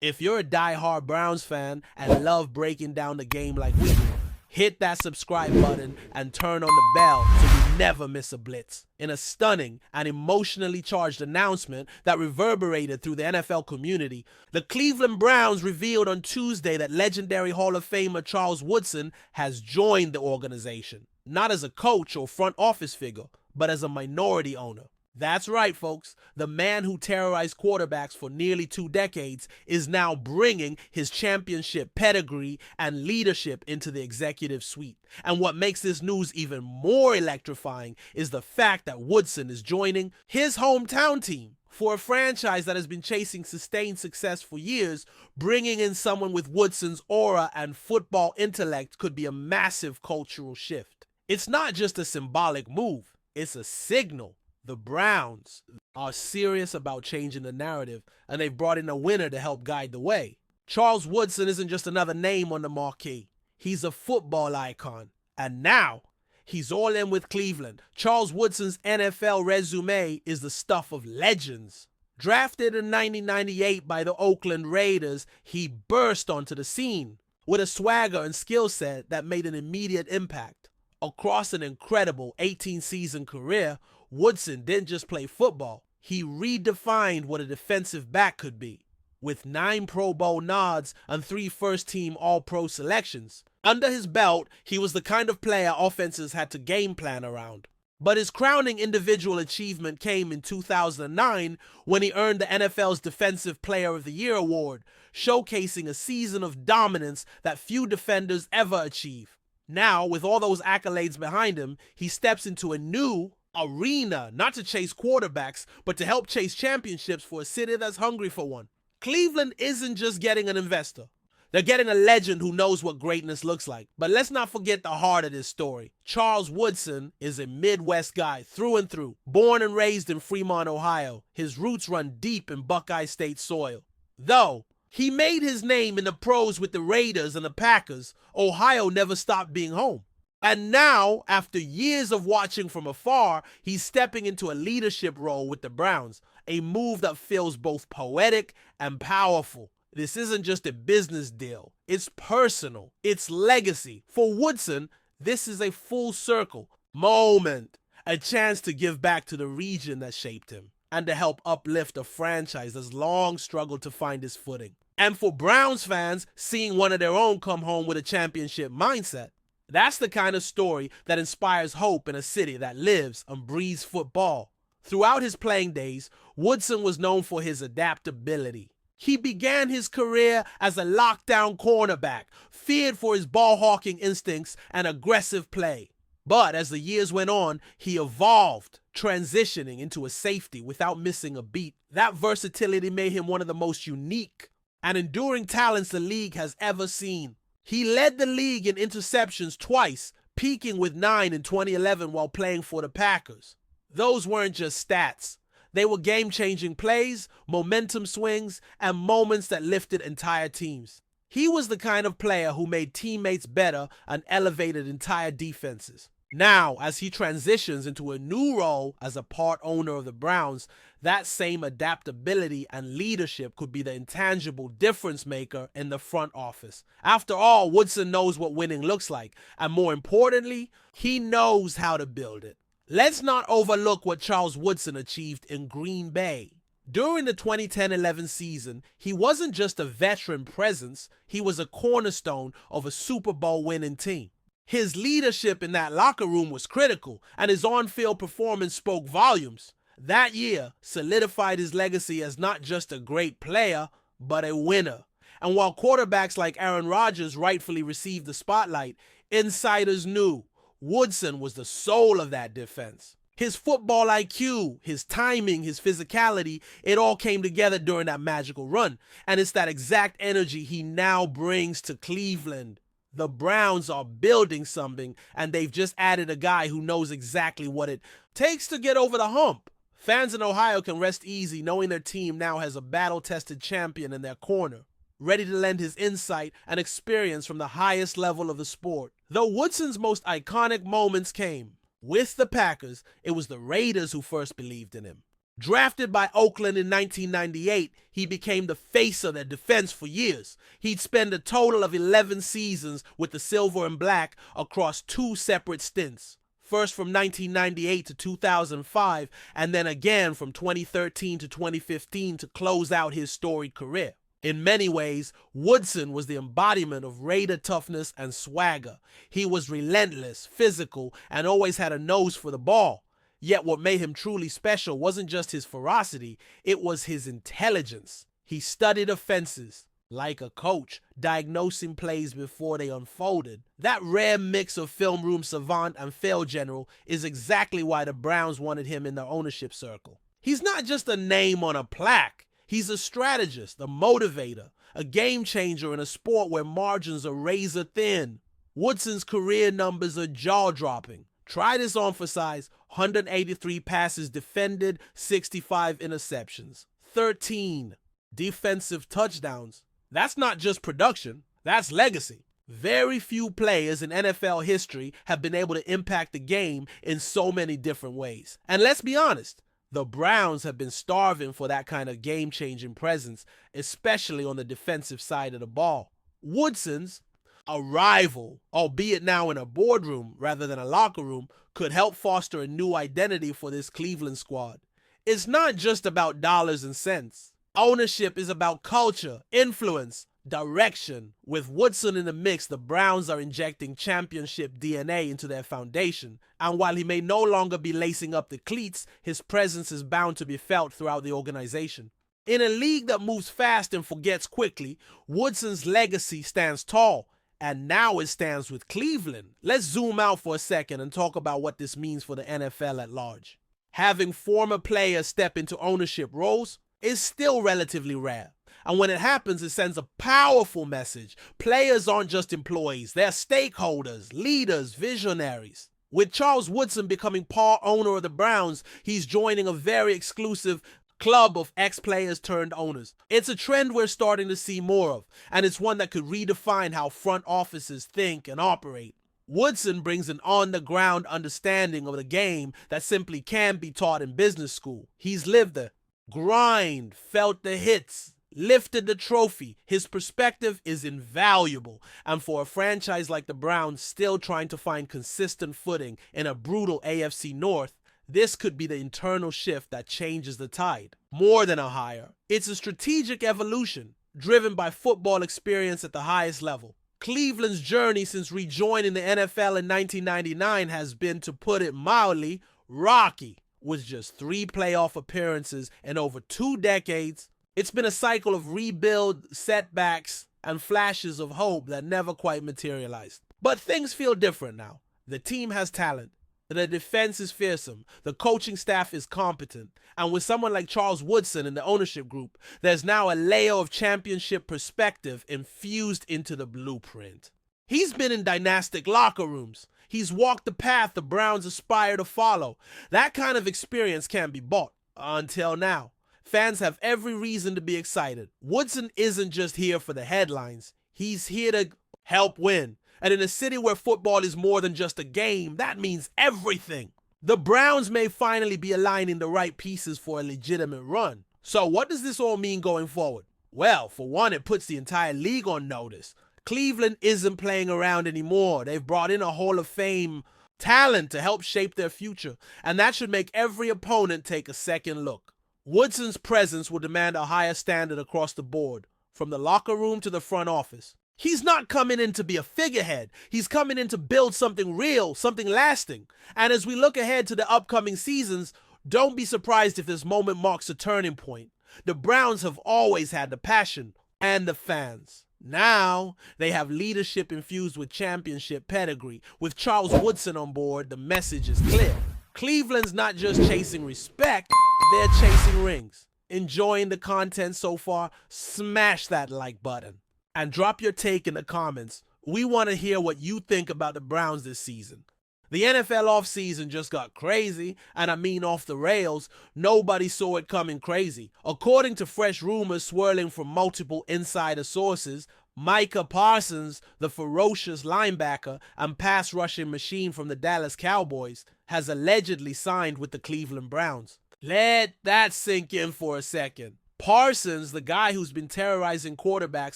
If you're a die-hard Browns fan and love breaking down the game like we do, hit that subscribe button and turn on the bell so you never miss a blitz. In a stunning and emotionally charged announcement that reverberated through the NFL community, the Cleveland Browns revealed on Tuesday that legendary Hall of Famer Charles Woodson has joined the organization, not as a coach or front office figure, but as a minority owner. That's right, folks. The man who terrorized quarterbacks for nearly 2 decades is now bringing his championship pedigree and leadership into the executive suite. And what makes this news even more electrifying is the fact that Woodson is joining his hometown team. For a franchise that has been chasing sustained success for years, bringing in someone with Woodson's aura and football intellect could be a massive cultural shift. It's not just a symbolic move, it's a signal. The Browns are serious about changing the narrative, and they've brought in a winner to help guide the way. Charles Woodson isn't just another name on the marquee. He's a football icon. And now, he's all in with Cleveland. Charles Woodson's NFL resume is the stuff of legends. Drafted in 1998 by the Oakland Raiders, he burst onto the scene with a swagger and skill set that made an immediate impact. Across an incredible 18-season career, Woodson didn't just play football, he redefined what a defensive back could be. With 9 Pro Bowl nods and 3 first-team All-Pro selections. Under his belt, he was the kind of player offenses had to game plan around. But his crowning individual achievement came in 2009 when he earned the NFL's Defensive Player of the Year award, showcasing a season of dominance that few defenders ever achieve. Now, with all those accolades behind him, he steps into a new arena, not to chase quarterbacks, but to help chase championships for a city that's hungry for one. Cleveland isn't just getting an investor. They're getting a legend who knows what greatness looks like. But let's not forget the heart of this story. Charles Woodson is a Midwest guy through and through. Born and raised in Fremont, Ohio, his roots run deep in Buckeye State soil. Though he made his name in the pros with the Raiders and the Packers, Ohio never stopped being home. And now, after years of watching from afar, he's stepping into a leadership role with the Browns, a move that feels both poetic and powerful. This isn't just a business deal, it's personal, it's legacy. For Woodson, this is a full circle moment, a chance to give back to the region that shaped him, and to help uplift a franchise that's long struggled to find its footing. And for Browns fans, seeing one of their own come home with a championship mindset, that's the kind of story that inspires hope in a city that lives and breathes football. Throughout his playing days, Woodson was known for his adaptability. He began his career as a lockdown cornerback, feared for his ball-hawking instincts and aggressive play. But as the years went on, he evolved, transitioning into a safety without missing a beat. That versatility made him one of the most unique and enduring talents the league has ever seen. He led the league in interceptions twice, peaking with 9 in 2011 while playing for the Packers. Those weren't just stats. They were game-changing plays, momentum swings, and moments that lifted entire teams. He was the kind of player who made teammates better and elevated entire defenses. Now, as he transitions into a new role as a part owner of the Browns, that same adaptability and leadership could be the intangible difference maker in the front office. After all, Woodson knows what winning looks like, and more importantly, he knows how to build it. Let's not overlook what Charles Woodson achieved in Green Bay. During the 2010-11 season, he wasn't just a veteran presence, he was a cornerstone of a Super Bowl winning team. His leadership in that locker room was critical, and his on-field performance spoke volumes. That year solidified his legacy as not just a great player, but a winner. And while quarterbacks like Aaron Rodgers rightfully received the spotlight, insiders knew Woodson was the soul of that defense. His football IQ, his timing, his physicality, it all came together during that magical run. And it's that exact energy he now brings to Cleveland. The Browns are building something, and they've just added a guy who knows exactly what it takes to get over the hump. Fans in Ohio can rest easy knowing their team now has a battle-tested champion in their corner, ready to lend his insight and experience from the highest level of the sport. Though Woodson's most iconic moments came with the Packers, it was the Raiders who first believed in him. Drafted by Oakland in 1998, he became the face of their defense for years. He'd spend a total of 11 seasons with the Silver and Black across 2 separate stints. First from 1998 to 2005, and then again from 2013 to 2015 to close out his storied career. In many ways, Woodson was the embodiment of Raider toughness and swagger. He was relentless, physical, and always had a nose for the ball. Yet what made him truly special wasn't just his ferocity, it was his intelligence. He studied offenses, like a coach, diagnosing plays before they unfolded. That rare mix of film room savant and field general is exactly why the Browns wanted him in their ownership circle. He's not just a name on a plaque. He's a strategist, a motivator, a game changer in a sport where margins are razor thin. Woodson's career numbers are jaw-dropping. Try this on for size: 183 passes defended, 65 interceptions, 13 defensive touchdowns. That's not just production, that's legacy. Very few players in NFL history have been able to impact the game in so many different ways. And let's be honest, the Browns have been starving for that kind of game-changing presence, especially on the defensive side of the ball. Woodson's arrival, albeit now in a boardroom rather than a locker room, could help foster a new identity for this Cleveland squad. It's not just about dollars and cents. Ownership is about culture, influence, direction. With Woodson in the mix, the Browns are injecting championship DNA into their foundation. And while he may no longer be lacing up the cleats, his presence is bound to be felt throughout the organization. In a league that moves fast and forgets quickly, Woodson's legacy stands tall. And now it stands with Cleveland. Let's zoom out for a second and talk about what this means for the NFL at large. Having former players step into ownership roles is still relatively rare. And when it happens, it sends a powerful message. Players aren't just employees, they're stakeholders, leaders, visionaries. With Charles Woodson becoming part owner of the Browns, he's joining a very exclusive club of ex-players turned owners. It's a trend we're starting to see more of, and it's one that could redefine how front offices think and operate. Woodson brings an on-the-ground understanding of the game that simply can't be taught in business school. He's lived the grind, felt the hits, lifted the trophy. His perspective is invaluable, and for a franchise like the Browns still trying to find consistent footing in a brutal AFC North, this could be the internal shift that changes the tide. More than a hire, it's a strategic evolution driven by football experience at the highest level. Cleveland's journey since rejoining the NFL in 1999 has been, to put it mildly, rocky. With just 3 playoff appearances in over 2 decades, it's been a cycle of rebuild, setbacks, and flashes of hope that never quite materialized. But things feel different now. The team has talent. The defense is fearsome, the coaching staff is competent, and with someone like Charles Woodson in the ownership group, there's now a layer of championship perspective infused into the blueprint. He's been in dynastic locker rooms. He's walked the path the Browns aspire to follow. That kind of experience can't be bought. Until now. Fans have every reason to be excited. Woodson isn't just here for the headlines. He's here to help win. And in a city where football is more than just a game, that means everything. The Browns may finally be aligning the right pieces for a legitimate run. So what does this all mean going forward? Well, for one, it puts the entire league on notice. Cleveland isn't playing around anymore. They've brought in a Hall of Fame talent to help shape their future, and that should make every opponent take a second look. Woodson's presence will demand a higher standard across the board, from the locker room to the front office. He's not coming in to be a figurehead. He's coming in to build something real, something lasting. And as we look ahead to the upcoming seasons, don't be surprised if this moment marks a turning point. The Browns have always had the passion and the fans. Now, they have leadership infused with championship pedigree. With Charles Woodson on board, the message is clear. Cleveland's not just chasing respect, they're chasing rings. Enjoying the content so far? Smash that like button. And drop your take in the comments. We want to hear what you think about the Browns this season. The NFL offseason just got crazy, and I mean off the rails. Nobody saw it coming crazy. According to fresh rumors swirling from multiple insider sources, Micah Parsons, the ferocious linebacker and pass rushing machine from the Dallas Cowboys, has allegedly signed with the Cleveland Browns. Let that sink in for a second. Parsons, the guy who's been terrorizing quarterbacks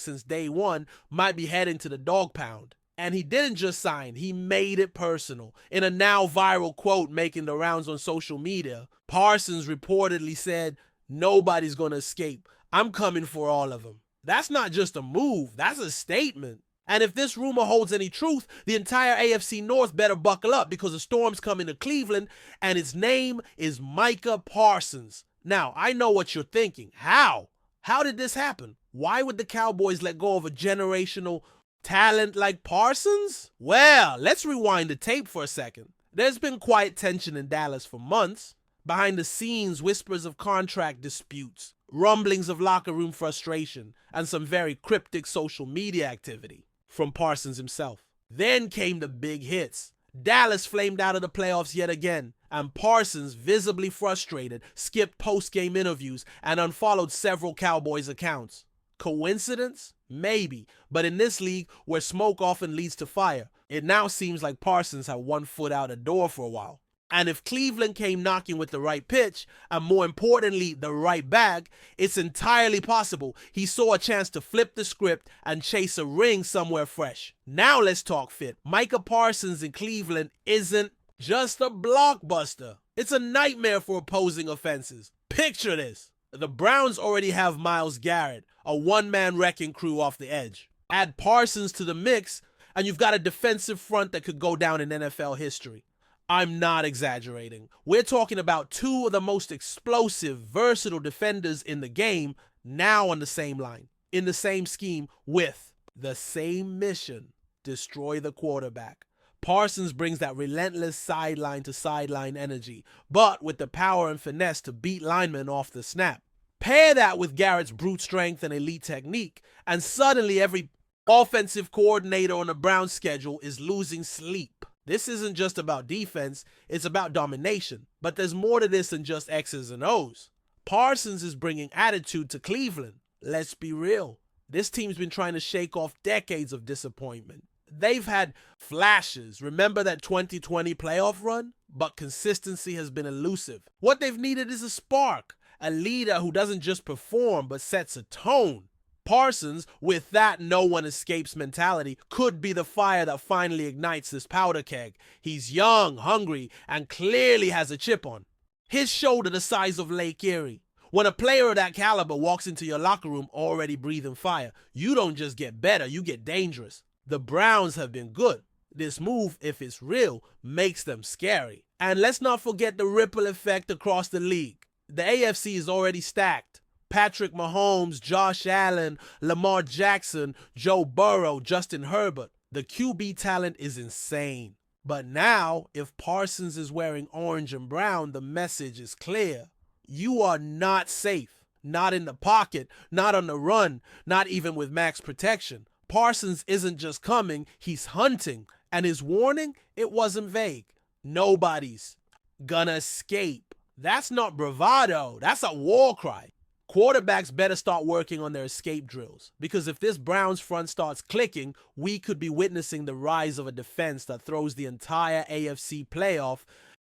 since day one, might be heading to the Dawg Pound. And he didn't just sign, he made it personal. In a now viral quote making the rounds on social media, Parsons reportedly said, "Nobody's gonna escape. I'm coming for all of them." That's not just a move, that's a statement. And if this rumor holds any truth, the entire AFC North better buckle up because a storm's coming to Cleveland, and its name is Micah Parsons. Now, I know what you're thinking. How? How did this happen? Why would the Cowboys let go of a generational talent like Parsons? Well, let's rewind the tape for a second. There's been quiet tension in Dallas for months. Behind the scenes, whispers of contract disputes, rumblings of locker room frustration, and some very cryptic social media activity from Parsons himself. Then came the big hits. Dallas flamed out of the playoffs yet again, and Parsons, visibly frustrated, skipped post-game interviews and unfollowed several Cowboys accounts. Coincidence? Maybe, but in this league where smoke often leads to fire, it now seems like Parsons had one foot out the door for a while. And if Cleveland came knocking with the right pitch, and more importantly, the right bag, it's entirely possible he saw a chance to flip the script and chase a ring somewhere fresh. Now let's talk fit. Micah Parsons in Cleveland isn't just a blockbuster. It's a nightmare for opposing offenses. Picture this. The Browns already have Myles Garrett, a one-man wrecking crew off the edge. Add Parsons to the mix, and you've got a defensive front that could go down in NFL history. I'm not exaggerating. We're talking about two of the most explosive, versatile defenders in the game now on the same line, in the same scheme, with the same mission: destroy the quarterback. Parsons brings that relentless sideline-to-sideline energy, but with the power and finesse to beat linemen off the snap. Pair that with Garrett's brute strength and elite technique, and suddenly every offensive coordinator on the Browns schedule is losing sleep. This isn't just about defense, it's about domination. But there's more to this than just X's and O's. Parsons is bringing attitude to Cleveland. Let's be real. This team's been trying to shake off decades of disappointment. They've had flashes. Remember that 2020 playoff run? But consistency has been elusive. What they've needed is a spark. A leader who doesn't just perform but sets a tone. Parsons, with that no one escapes mentality, could be the fire that finally ignites this powder keg. He's young, hungry, and clearly has a chip on. His shoulder the size of Lake Erie. When a player of that caliber walks into your locker room already breathing fire, you don't just get better, you get dangerous. The Browns have been good. This move, if it's real, makes them scary. And let's not forget the ripple effect across the league. The AFC is already stacked. Patrick Mahomes, Josh Allen, Lamar Jackson, Joe Burrow, Justin Herbert. The QB talent is insane. But now, if Parsons is wearing orange and brown, the message is clear. You are not safe. Not in the pocket, not on the run, not even with max protection. Parsons isn't just coming, he's hunting. And his warning, it wasn't vague. Nobody's gonna escape. That's not bravado, that's a war cry. Quarterbacks better start working on their escape drills, because if this Browns front starts clicking, we could be witnessing the rise of a defense that throws the entire AFC playoff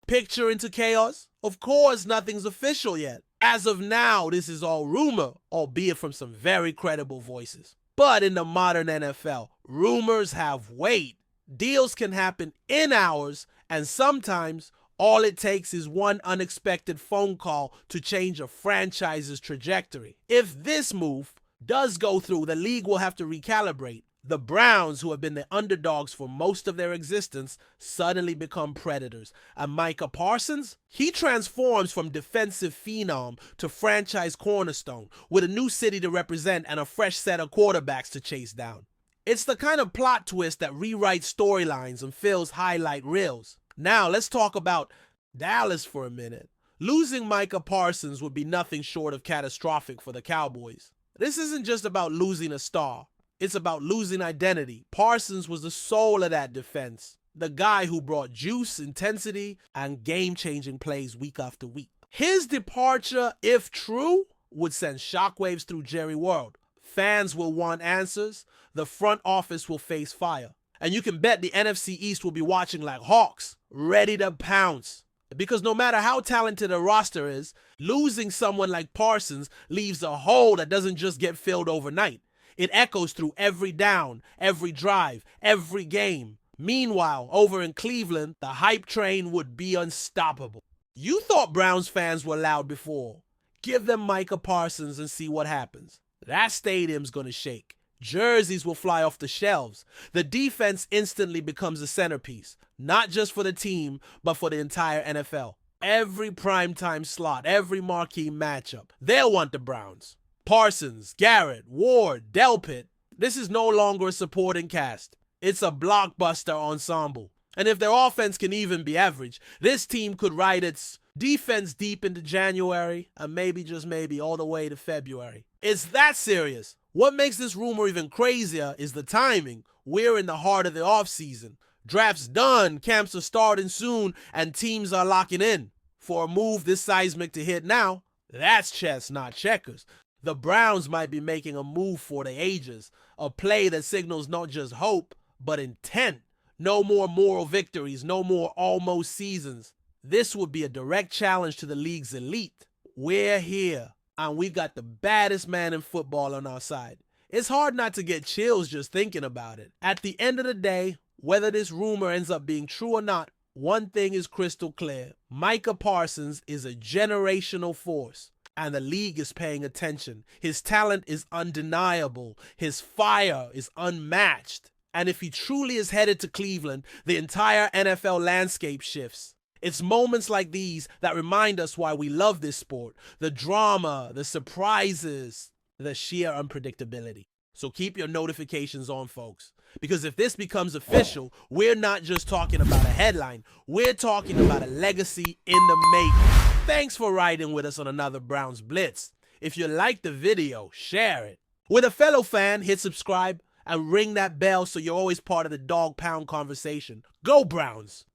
picture into chaos. Of course, nothing's official yet. As of now, this is all rumor, albeit from some very credible voices. But in the modern NFL, rumors have weight. Deals can happen in hours, and sometimes all it takes is one unexpected phone call to change a franchise's trajectory. If this move does go through, the league will have to recalibrate. The Browns, who have been the underdogs for most of their existence, suddenly become predators. And Micah Parsons, he transforms from defensive phenom to franchise cornerstone, with a new city to represent and a fresh set of quarterbacks to chase down. It's the kind of plot twist that rewrites storylines and fills highlight reels. Now, let's talk about Dallas for a minute. Losing Micah Parsons would be nothing short of catastrophic for the Cowboys. This isn't just about losing a star. It's about losing identity. Parsons was the soul of that defense. The guy who brought juice, intensity, and game-changing plays week after week. His departure, if true, would send shockwaves through Jerry World. Fans will want answers. The front office will face fire. And you can bet the NFC East will be watching like hawks, ready to pounce. Because no matter how talented a roster is, losing someone like Parsons leaves a hole that doesn't just get filled overnight. It echoes through every down, every drive, every game. Meanwhile, over in Cleveland, the hype train would be unstoppable. You thought Browns fans were loud before. Give them Micah Parsons and see what happens. That stadium's gonna shake. Jerseys will fly off the shelves. The defense instantly becomes a centerpiece, not just for the team, but for the entire NFL. Every primetime slot, every marquee matchup, they'll want the Browns. Parsons, Garrett, Ward, Delpit. This is no longer a supporting cast. It's a blockbuster ensemble. And if their offense can even be average, this team could ride its defense deep into January and maybe, just maybe, all the way to February. It's that serious. What makes this rumor even crazier is the timing. We're in the heart of the offseason. Draft's done, camps are starting soon, and teams are locking in. For a move this seismic to hit now, that's chess, not checkers. The Browns might be making a move for the ages, a play that signals not just hope, but intent. No more moral victories, no more almost seasons. This would be a direct challenge to the league's elite. We're here, and we've got the baddest man in football on our side. It's hard not to get chills just thinking about it. At the end of the day, whether this rumor ends up being true or not, one thing is crystal clear. Micah Parsons is a generational force, and the league is paying attention. His talent is undeniable. His fire is unmatched. And if he truly is headed to Cleveland, the entire NFL landscape shifts. It's moments like these that remind us why we love this sport. The drama, the surprises, the sheer unpredictability. So keep your notifications on, folks. Because if this becomes official, we're not just talking about a headline. We're talking about a legacy in the making. Thanks for riding with us on another Browns Blitz. If you liked the video, share it. With a fellow fan, hit subscribe and ring that bell so you're always part of the Dawg Pound conversation. Go Browns!